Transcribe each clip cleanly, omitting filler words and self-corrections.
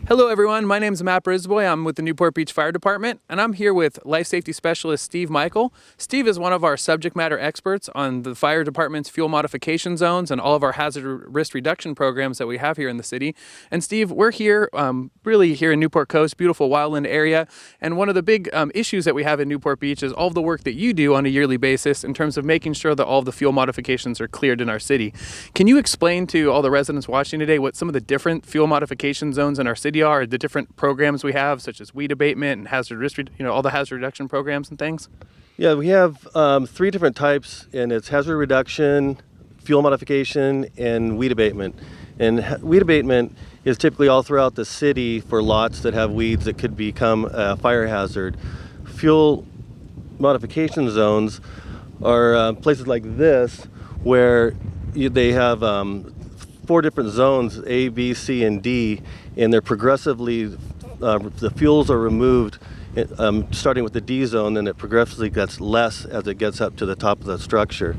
Hello everyone, my name is Matt Brisboy. I'm with the Newport Beach Fire Department, and I'm here with Life Safety Specialist Steve Michael. Steve is one of our subject matter experts on the fire department's fuel modification zones and all of our hazard risk reduction programs that we have here in the city. And Steve, we're here, really here in Newport Coast, beautiful wildland area, and one of the big issues that we have in Newport Beach is all of the work that you do on a yearly basis in terms of making sure that all of the fuel modifications are cleared in our city. Can you explain to all the residents watching today what some of the different fuel modification zones in our city are, the different programs we have, such as weed abatement and hazard risk, all the hazard reduction programs and things? Yeah, we have 3 different types, and it's hazard reduction, fuel modification, and weed abatement. And weed abatement is typically all throughout the city for lots that have weeds that could become a fire hazard. Fuel modification zones are places like this where they have 4 different zones, A, B, C, and D, and they're progressively, the fuels are removed starting with the D zone, and it progressively gets less as it gets up to the top of the structure.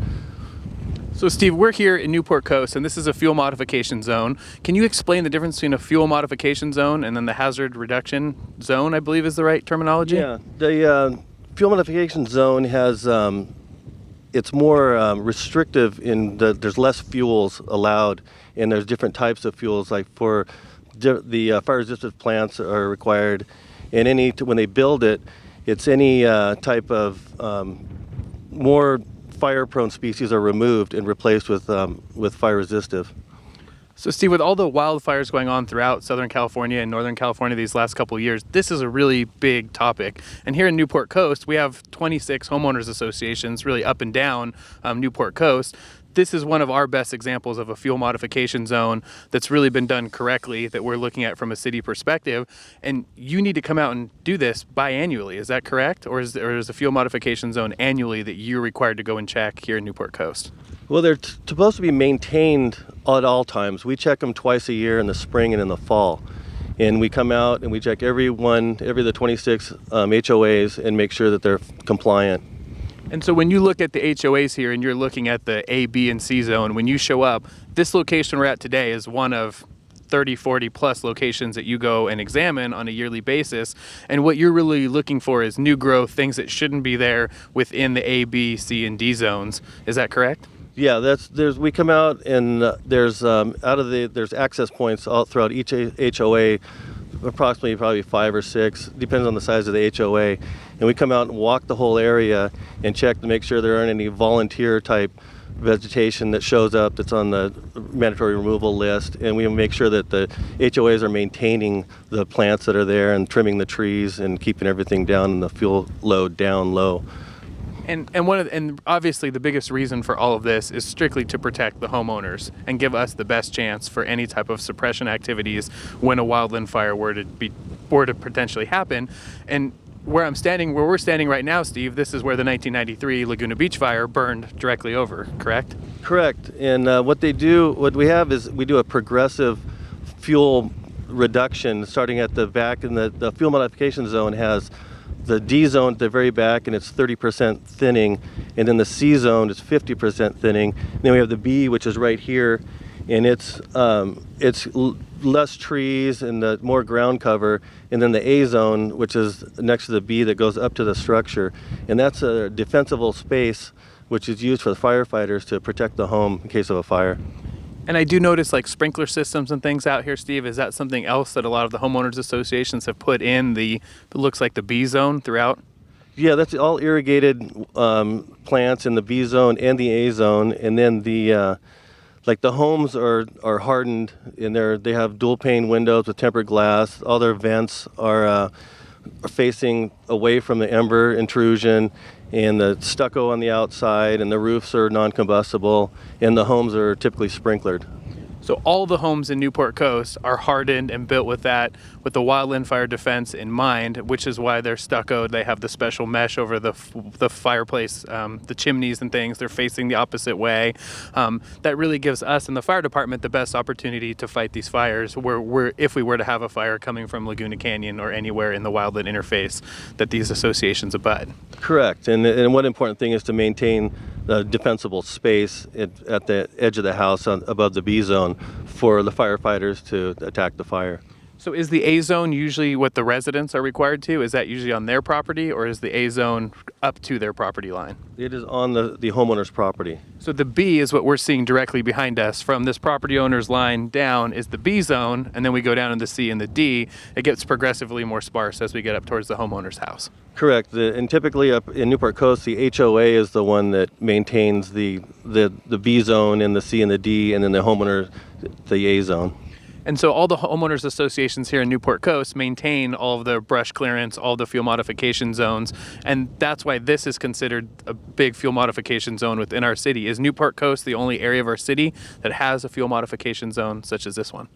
So Steve, we're here in Newport Coast, and this is a fuel modification zone. Can you explain the difference between a fuel modification zone and then the hazard reduction zone, I believe is the right terminology? Yeah, the fuel modification zone has, it's more restrictive in that there's less fuels allowed, and there's different types of fuels. Like for the fire resistant plants are required, and when they build it, it's any type of more fire prone species are removed and replaced with fire resistive. So Steve, with all the wildfires going on throughout Southern California and Northern California these last couple of years, this is a really big topic. And here in Newport Coast, we have 26 homeowners associations really up and down Newport Coast. This is one of our best examples of a fuel modification zone that's really been done correctly, that we're looking at from a city perspective. And you need to come out and do this biannually, is that correct? Or is a fuel modification zone annually that you're required to go and check here in Newport Coast? Well, they're supposed to be maintained at all times. We check them twice a year in the spring and in the fall. And we come out and we check every the 26 HOAs and make sure that they're compliant. And so when you look at the HOAs here and you're looking at the A, B, and C zone, when you show up, this location we're at today is one of 30, 40 plus locations that you go and examine on a yearly basis. And what you're really looking for is new growth, things that shouldn't be there within the A, B, C, and D zones. Is that correct? Yeah, we come out and there's access points all throughout each HOA, approximately probably 5 or 6, depends on the size of the HOA. And we come out and walk the whole area and check to make sure there aren't any volunteer type vegetation that shows up that's on the mandatory removal list. And we make sure that the HOAs are maintaining the plants that are there and trimming the trees and keeping everything down and the fuel load down low. And obviously the biggest reason for all of this is strictly to protect the homeowners and give us the best chance for any type of suppression activities when a wildland fire were to potentially happen. And where we're standing right now, Steve, this is where the 1993 Laguna Beach fire burned directly over, correct? Correct. And what we have is we do a progressive fuel reduction starting at the back, and the fuel modification zone has the D zone at the very back, and it's 30% thinning, and then the C zone is 50% thinning. And then we have the B, which is right here, and it's less trees and more ground cover, and then the A zone, which is next to the B, that goes up to the structure, and that's a defensible space which is used for the firefighters to protect the home in case of a fire. And I do notice like sprinkler systems and things out here, Steve. Is that something else that a lot of the homeowners associations have put in it looks like the B zone throughout? Yeah, that's all irrigated plants in the B zone and the A zone, and then the homes are hardened, and they have dual pane windows with tempered glass. All their vents are facing away from the ember intrusion, and the stucco on the outside, and the roofs are non-combustible, and the homes are typically sprinklered. So all the homes in Newport Coast are hardened and built with the wildland fire defense in mind, which is why they're stuccoed. They have the special mesh over the fireplace, the chimneys and things. They're facing the opposite way. That really gives us in the fire department the best opportunity to fight these fires if we were to have a fire coming from Laguna Canyon or anywhere in the wildland interface that these associations abut. Correct. And one important thing is to maintain the defensible space at the edge of the house above the B zone for the firefighters to attack the fire. So is the A zone usually what the residents are required to? Is that usually on their property, or is the A zone up to their property line? It is on the homeowner's property. So the B is what we're seeing directly behind us. From this property owner's line down is the B zone, and then we go down in the C and the D. It gets progressively more sparse as we get up towards the homeowner's house. Correct. And typically up in Newport Coast, the HOA is the one that maintains the B zone and the C and the D, and then the homeowner, the A zone. And so all the homeowners associations here in Newport Coast maintain all of the brush clearance, all the fuel modification zones, and that's why this is considered a big fuel modification zone within our city. Is Newport Coast the only area of our city that has a fuel modification zone such as this one?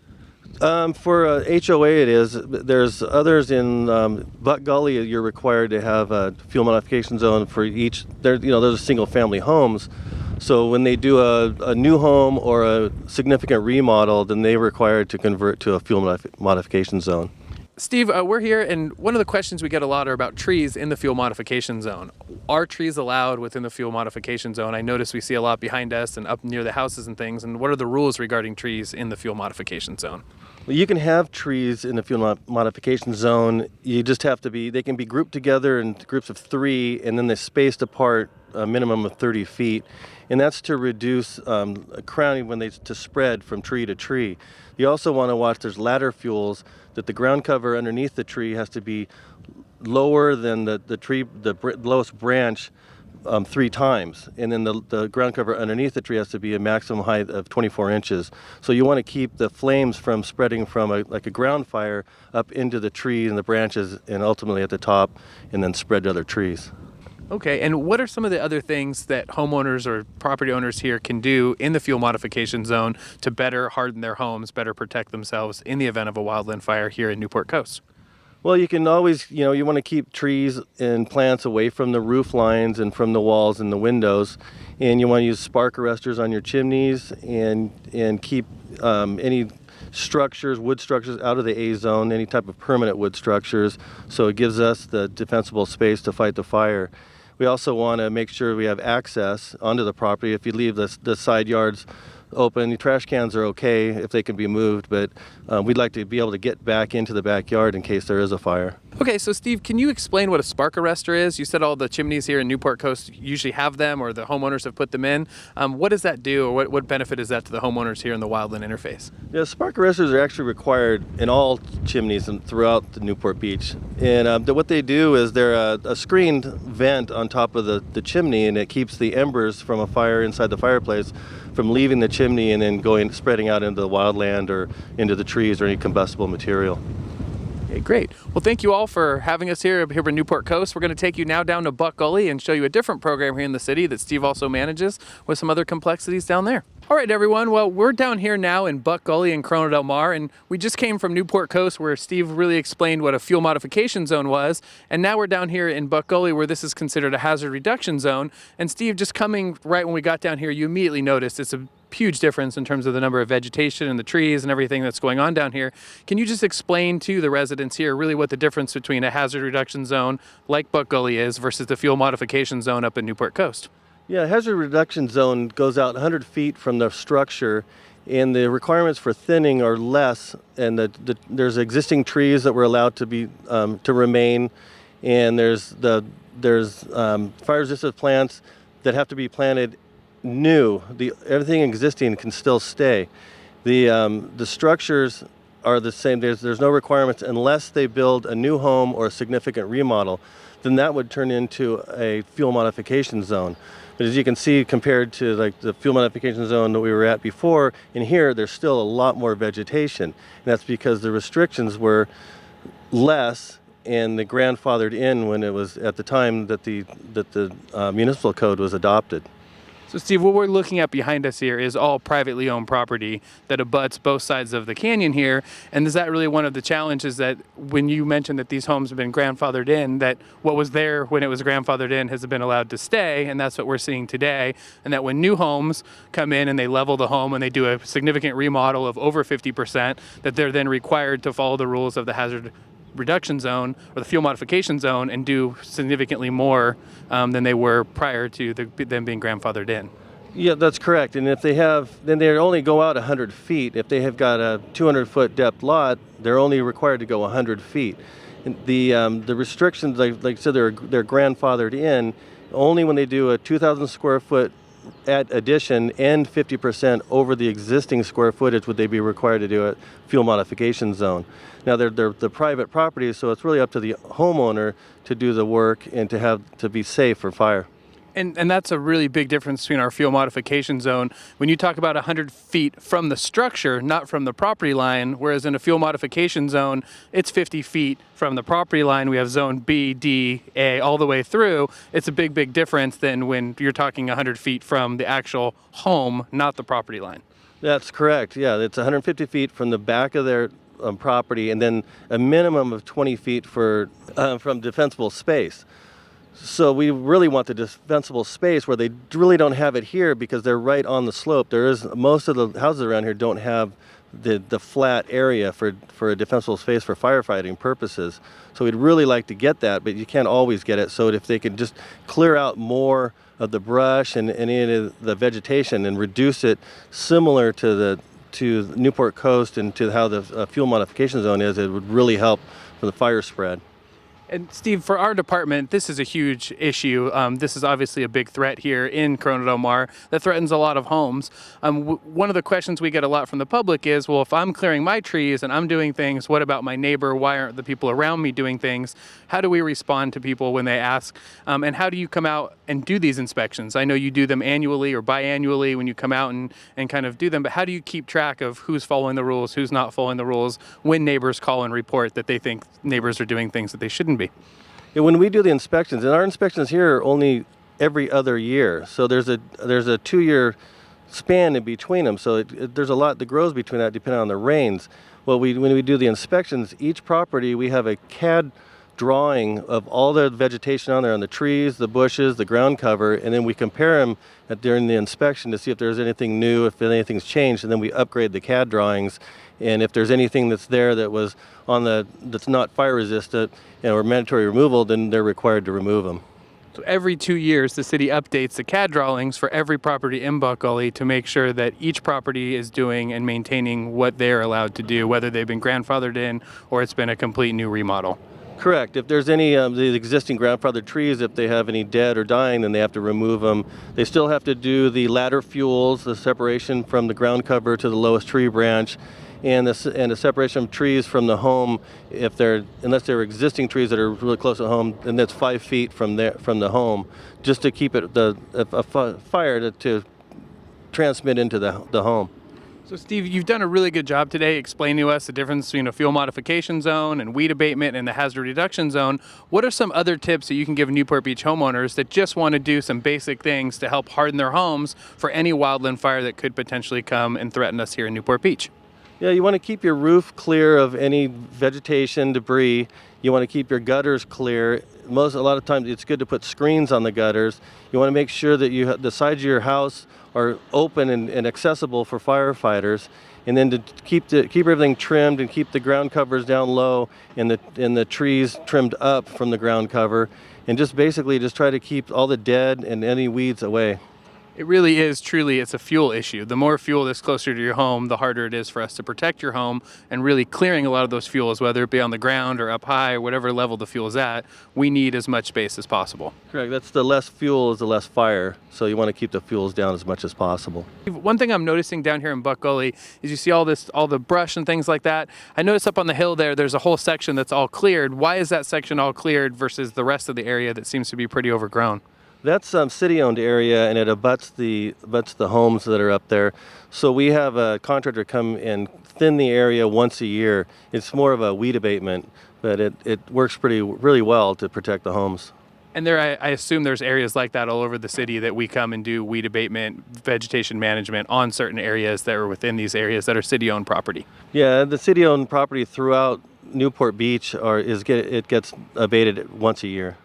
For HOA it is. There's others in Buck Gully. You're required to have a fuel modification zone for each. Those are single family homes. So when they do a new home or a significant remodel, then they're required to convert to a fuel modification zone. Steve, we're here, and one of the questions we get a lot are about trees in the fuel modification zone. Are trees allowed within the fuel modification zone? I notice we see a lot behind us and up near the houses and things, and what are the rules regarding trees in the fuel modification zone? Well, you can have trees in the fuel modification zone. You just have to they can be grouped together in groups of 3, and then they're spaced apart a minimum of 30 feet. And that's to reduce crowning to spread from tree to tree. You also want to watch, there's ladder fuels, that the ground cover underneath the tree has to be lower than the lowest branch 3 times. And then the ground cover underneath the tree has to be a maximum height of 24 inches. So you want to keep the flames from spreading from a ground fire up into the tree and the branches and ultimately at the top, and then spread to other trees. Okay, and what are some of the other things that homeowners or property owners here can do in the fuel modification zone to better harden their homes, better protect themselves in the event of a wildland fire here in Newport Coast? Well, you can always, you want to keep trees and plants away from the roof lines and from the walls and the windows. And you want to use spark arresters on your chimneys and keep any wood structures out of the A zone, any type of permanent wood structures, so it gives us the defensible space to fight the fire. We also want to make sure we have access onto the property. If you leave the side yards open, the trash cans are okay if they can be moved, but we'd like to be able to get back into the backyard in case there is a fire. Okay, so Steve, can you explain what a spark arrestor is? You said all the chimneys here in Newport Coast usually have them, or the homeowners have put them in. What does that do, or what benefit is that to the homeowners here in the wildland interface? Yeah, spark arrestors are actually required in all chimneys throughout the Newport Beach. And what they do is they're a screened vent on top of the chimney, and it keeps the embers from a fire inside the fireplace from leaving the chimney and then spreading out into the wildland or into the trees or any combustible material. Okay, great. Well, thank you all for having us here in Newport Coast. We're going to take you now down to Buck Gully and show you a different program here in the city that Steve also manages with some other complexities down there. All right, everyone. Well, we're down here now in Buck Gully in Corona del Mar, and we just came from Newport Coast where Steve really explained what a fuel modification zone was, and now we're down here in Buck Gully where this is considered a hazard reduction zone. And Steve, just coming right when we got down here, you immediately noticed it's a huge difference in terms of the number of vegetation and the trees and everything that's going on down here. Can you just explain to the residents here really what the difference between a hazard reduction zone like Buck Gully is versus the fuel modification zone up in Newport Coast? Yeah, hazard reduction zone goes out 100 feet from the structure, and the requirements for thinning are less, and there's existing trees that were allowed to be to remain, and there's fire-resistant plants that have to be planted new. Everything existing can still stay. The structures are the same. There's no requirements unless they build a new home or a significant remodel. Then that would turn into a fuel modification zone. But as you can see, compared to like the fuel modification zone that we were at before, in here there's still a lot more vegetation. And that's because the restrictions were less and the grandfathered in when it was at the time that the municipal code was adopted. So, Steve, what we're looking at behind us here is all privately owned property that abuts both sides of the canyon here. And is that really one of the challenges that when you mentioned that these homes have been grandfathered in, that what was there when it was grandfathered in has been allowed to stay? And that's what we're seeing today. And that when new homes come in and they level the home and they do a significant remodel of over 50%, that they're then required to follow the rules of the hazard reduction zone or the fuel modification zone and do significantly more than they were prior to them being grandfathered in. Yeah, that's correct. And if they have, then they only go out 100 feet. If they have got a 200-foot depth lot, they're only required to go 100 feet. And the restrictions, like I said, they're grandfathered in only when they do a 2,000 square foot addition and 50% over the existing square footage would they be required to do a fuel modification zone. Now they're the private properties, so it's really up to the homeowner to do the work and to be safe for fire. And that's a really big difference between our fuel modification zone. When you talk about 100 feet from the structure, not from the property line, whereas in a fuel modification zone, it's 50 feet from the property line. We have zone B, D, A, all the way through. It's a big, big difference than when you're talking 100 feet from the actual home, not the property line. That's correct. Yeah, it's 150 feet from the back of their property, and then a minimum of 20 feet from defensible space. So we really want the defensible space where they really don't have it here because they're right on the slope. Most of the houses around here don't have the flat area for a defensible space for firefighting purposes. So we'd really like to get that, but you can't always get it. So if they could just clear out more of the brush and any of the vegetation and reduce it similar to the Newport Coast and to how the fuel modification zone is, it would really help for the fire spread. And Steve, for our department, this is a huge issue. This is obviously a big threat here in Corona del Mar that threatens a lot of homes. One of the questions we get a lot from the public is, well, if I'm clearing my trees and I'm doing things, what about my neighbor? Why aren't the people around me doing things? How do we respond to people when they ask? And how do you come out and do these inspections? I know you do them annually or biannually when you come out and kind of do them, but how do you keep track of who's following the rules, who's not following the rules when neighbors call and report that they think neighbors are doing things that they shouldn't be? Yeah, when we do the inspections, and our inspections here are only every other year, so there's a 2-year span in between them. So there's a lot that grows between that depending on the rains. When we do the inspections, each property we have a CAD drawing of all the vegetation on there, on the trees, the bushes, the ground cover, and then we compare them during the inspection to see if there's anything new, if anything's changed, and then we upgrade the CAD drawings. And if there's anything that's there that was that's not fire resistant or mandatory removal, then they're required to remove them. So every 2 years, the city updates the CAD drawings for every property in Buck Gully to make sure that each property is doing and maintaining what they're allowed to do, whether they've been grandfathered in or it's been a complete new remodel. Correct. If there's any the existing grandfathered trees, if they have any dead or dying, then they have to remove them. They still have to do the ladder fuels, the separation from the ground cover to the lowest tree branch, and the separation of trees from the home. Unless they're existing trees that are really close to home, then that's 5 feet from the home, just to keep it a fire to transmit into the home. So Steve, you've done a really good job today explaining to us the difference between a fuel modification zone and weed abatement and the hazard reduction zone. What are some other tips that you can give Newport Beach homeowners that just want to do some basic things to help harden their homes for any wildland fire that could potentially come and threaten us here in Newport Beach? Yeah, you want to keep your roof clear of any vegetation, debris. You want to keep your gutters clear. A lot of times it's good to put screens on the gutters. You want to make sure that the sides of your house are open and accessible for firefighters, and then to keep everything trimmed and keep the ground covers down low and the trees trimmed up from the ground cover, and just basically try to keep all the dead and any weeds away. It really is truly, it's a fuel issue. The more fuel that's closer to your home, the harder it is for us to protect your home, and really clearing a lot of those fuels, whether it be on the ground or up high, or whatever level the fuel is at, we need as much space as possible. Correct. That's the less fuel is the less fire. So you want to keep the fuels down as much as possible. One thing I'm noticing down here in Buck Gully is you see all the brush and things like that. I noticed up on the hill there's a whole section that's all cleared. Why is that section all cleared versus the rest of the area that seems to be pretty overgrown? That's city-owned area, and it abuts the homes that are up there. So we have a contractor come and thin the area once a year. It's more of a weed abatement, but it works really well to protect the homes. And I assume there's areas like that all over the city that we come and do weed abatement, vegetation management on certain areas that are within these areas that are city-owned property. Yeah, the city-owned property throughout Newport Beach it gets abated once a year.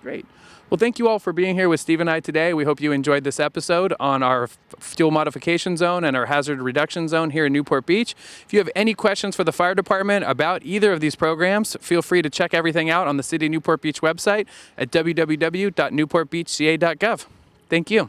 Great. Well, thank you all for being here with Steve and I today. We hope you enjoyed this episode on our fuel modification zone and our hazard reduction zone here in Newport Beach. If you have any questions for the fire department about either of these programs, feel free to check everything out on the City of Newport Beach website at www.newportbeachca.gov. Thank you.